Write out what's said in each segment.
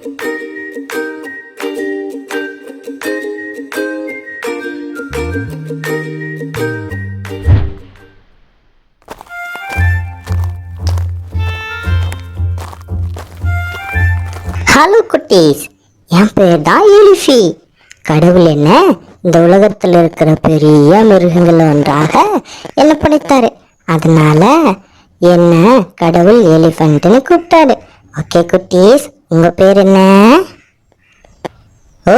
Hello குட்டீஸ், என் பேர் தான் எலிஃபி. கடவுள் என்ன இந்த உலகத்தில் இருக்கிற பெரிய மிருகங்கள் ஒன்றாக என்ன படைத்தாரு. அதனால என்ன கடவுள் எலிஃபண்ட்னு கூப்பிட்டாரு. ஓகே குட்டீஸ், உங்க பேர் என்ன? ஓ,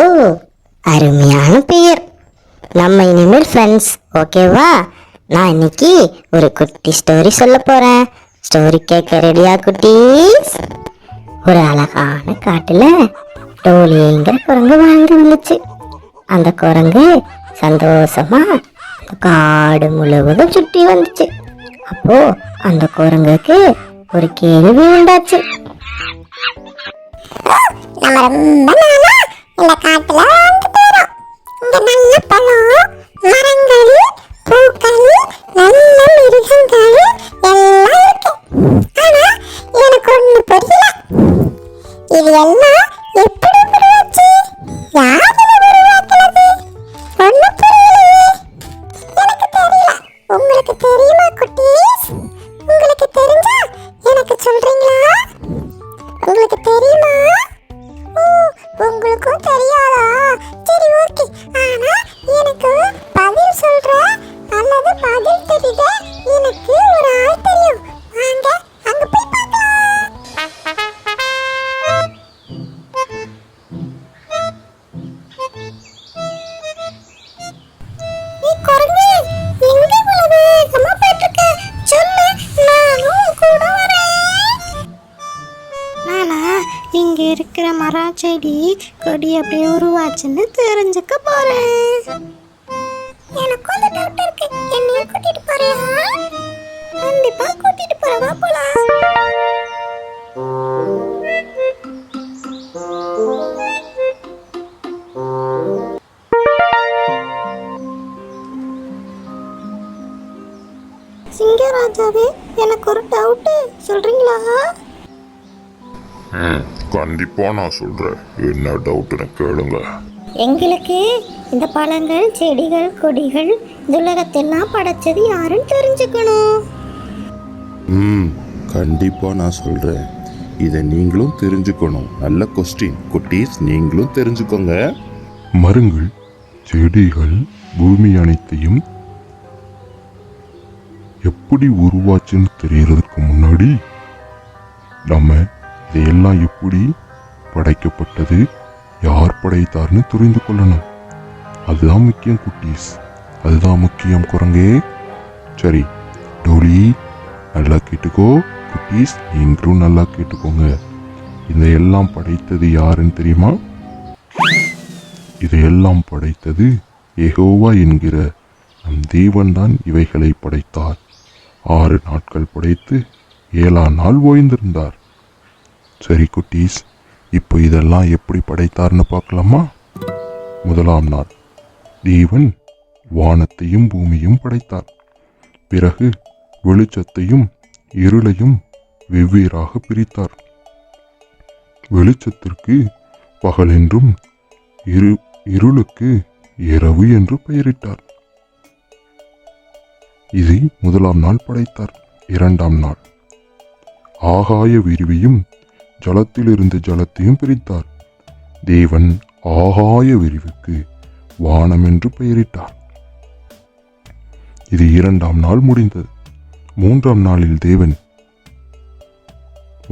அருமையான பெயர். நம்ம இனிமேல் ஃப்ரெண்ட்ஸ், ஓகேவா? நான் இன்னைக்கு ஒரு குட்டி ஸ்டோரி சொல்ல போறேன். ஸ்டோரி கேட்க ரெடியா குட்டீஸ்? ஒரு அழகான காட்டுல டோலிங்கிற குரங்கு வாழ்ந்து வந்துச்சு. அந்த குரங்கு சந்தோஷமா காடு முழுவதும் சுற்றி வந்துச்சு. அப்போ அந்த குரங்குக்கு ஒரு கேள்வி உண்டாச்சு. நம்ம ரொம்ப நாளா இந்த காட்டுல வாழ்ந்து போறோம். இங்க நல்ல பழம், மரங்கள், பூக்கள், நல்ல மிருகங்கள் எல்லாம் இருக்கு. ஆனா எனக்கு ஒண்ணு புரியல, இது எல்லாம் எப்படி உருவாச்சு? யார் இதை உருவாக்குனது? ஒண்ணு புரியலையே. எனக்கு தெரியல. உங்களுக்கு தெரியுமா குட்டீஸ்? உங்களுக்கு தெரிஞ்சா எனக்கு சொல்றீங்களா? உங்களுக்கு தெரியுமா? உங்களுக்கும் தெரியாதா? சரி, ஓகே. ஆனா எனக்கு பதில் சொல்ற அல்லது பதில் தெரியுத எனக்கு ஒரு ஆள் தெரியும். வாங்க அங்க போய் பார்க்கலாம். நீ குரங்கு எங்க இவ்வளவு வேகமா போயிட்டு இருக்க? சொல்லு, நானும் கூட வரேன். நானா இங்க இருக்கிற மரம், செடி, கொடி அப்படியே உருவாச்சுன்னு தெரிஞ்சுக்க போறேன். எனக்கு ஒரு டவுட் இருக்கு. என்னையும் கூட்டிட்டு போறியா? கண்டிப்பா கூட்டிட்டு போறவா போலாம். சிங்கராஜாவே, எனக்கு ஒரு டவுட், சொல்றீங்களா? கண்டிப்பா நான் சொல்றேன். என்ன டவுட்னு கேளுங்க. எங்களுக்கு இந்த பழங்கள், செடிகள், கொடிகள், இந்த உலகத்தெல்லாம் படைச்சது யாருன்னு தெரிஞ்சுக்கணும். கண்டிப்பா நான் சொல்றேன். இதை நீங்களும் தெரிஞ்சுக்கணும். நல்ல கொஸ்டின் குட்டீஸ், நீங்களும் தெரிஞ்சுக்கோங்க. மரங்கள், செடிகள், பூமி அனைத்தையும் எப்படி உருவாச்சுன்னு தெரியறதுக்கு முன்னாடி நம்ம இதையெல்லாம் எப்படி படைக்கப்பட்டது, யார் படைத்தார்னு தெரிந்து கொள்ளணும். அதுதான் முக்கியம் குட்டீஸ், அதுதான் முக்கியம் குரங்கே. சரி டோலி, நல்லா கேட்டுக்கோ. குட்டீஸ், நீங்களும் நல்லா கேட்டுக்கோங்க. இதையெல்லாம் படைத்தது யாருன்னு தெரியுமா? இதையெல்லாம் படைத்தது யெகோவா என்கிற நம் தேவன் தான் இவைகளை படைத்தார். 6 நாட்கள் படைத்து 7ஆம் நாள் ஓய்ந்திருந்தார். சரி குட்டீஸ், இப்போ இதெல்லாம் எப்படி படைத்தார்னு பார்க்கலாமா? முதலாம் நாள் தேவன் வானத்தையும் பூமியும் படைத்தார். பிறகு வெளிச்சத்தையும் இருளையும் வெவ்வேறாக பிரித்தார். வெளிச்சத்திற்கு பகல் என்றும் இருளுக்கு இரவு என்று பெயரிட்டார். இதை முதலாம் நாள் படைத்தார். 2ஆம் நாள் ஆகாய விரிவையும் ஜலத்திலிருந்து ஜலத்தையும் பிரித்தார். தேவன் ஆகாய விரிவுக்கு வானம் என்று பெயரிட்டார். இது 2ஆம் நாள் முடிந்தது. 3ஆம் நாளில் தேவன்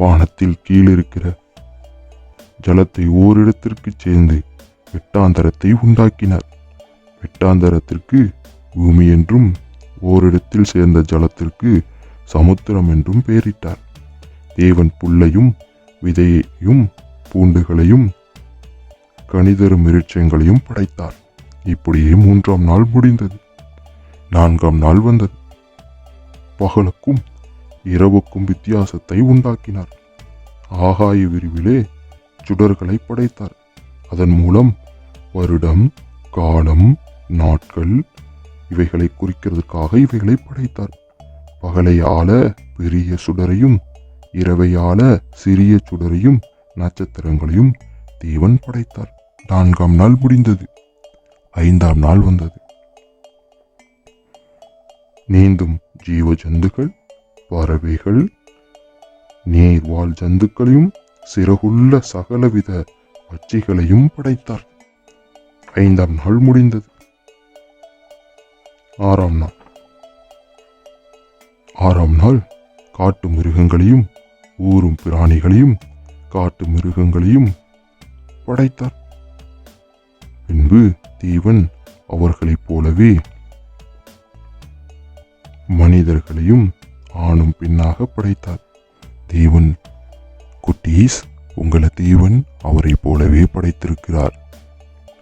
வானத்தில் கீழிருக்கிற ஜலத்தை ஓரிடத்திற்கு சேர்ந்து வெட்டாந்தரத்தை உண்டாக்கினார். வெட்டாந்தரத்திற்கு பூமி என்றும் ஓரிடத்தில் சேர்ந்த ஜலத்திற்கு சமுத்திரம் என்றும் பெயரிட்டார். தேவன் புல்லையும் விதையையும் பூண்டுகளையும் கனிதரும் விருட்சங்களையும் படைத்தார். இப்படியே 3ஆம் நாள் முடிந்தது. 4ஆம் நாள் வந்தது. பகலுக்கும் இரவுக்கும் வித்தியாசத்தை உண்டாக்கினார். ஆகாய விரிவிலே சுடர்களை படைத்தார். அதன் மூலம் வருடம், காலம், நாட்கள் இவைகளை குறிக்கிறதுக்காக இவைகளை படைத்தார். பகலை ஆள பெரிய சுடரையும் இரவை ஆள சிறிய சுடரையும் நட்சத்திரங்களையும் தேவன் படைத்தார். 4ஆம் நாள் முடிந்தது. 5ஆம் நாள் வந்தது. நீந்தும் ஜீவ ஜந்துக்கள், பறவைகள், நீர்வாழ் ஜந்துக்களையும் சிறகுள்ள சகலவித பட்சிகளையும் படைத்தார். 5ஆம் நாள் முடிந்தது. 6ஆம் நாள். 6ஆம் நாள் காட்டு மிருகங்களையும் ஊரும் பிராணிகளையும் காட்டு மிருகங்களையும் படைத்தார். பின்பு தேவன் அவர்களைப் போலவே மனிதர்களையும் ஆணும் பெண்ணாக படைத்தார். தேவன் குட்டீஸ், உங்களை தேவன் அவரை போலவே படைத்திருக்கிறார்.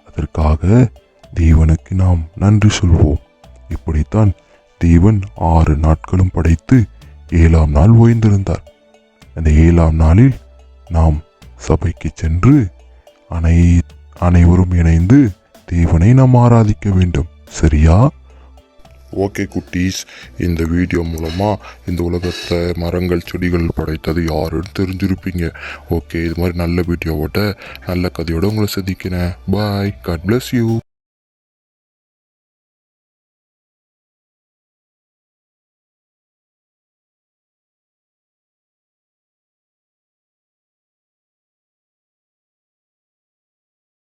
அதற்காக தேவனுக்கு நாம் நன்றி சொல்வோம். இப்படித்தான் தேவன் 6 நாட்களும் படைத்து 7ஆம் நாள் ஓய்ந்திருந்தார். அந்த 7ஆம் நாளில் நாம் சபைக்கு சென்று அனைவரும் இணைந்து தேவனை நாம் ஆராதிக்க வேண்டும். சரியா? ஓகே குட்டீஸ், இந்த வீடியோ மூலமாக இந்த உலகத்தை மரங்கள் செடிகள் படைத்தது யாருன்னு தெரிஞ்சிருப்பீங்க. ஓகே, இது மாதிரி நல்ல வீடியோவோட நல்ல கதையோட உங்களை சந்திக்கிறேன். பாய். God bless you.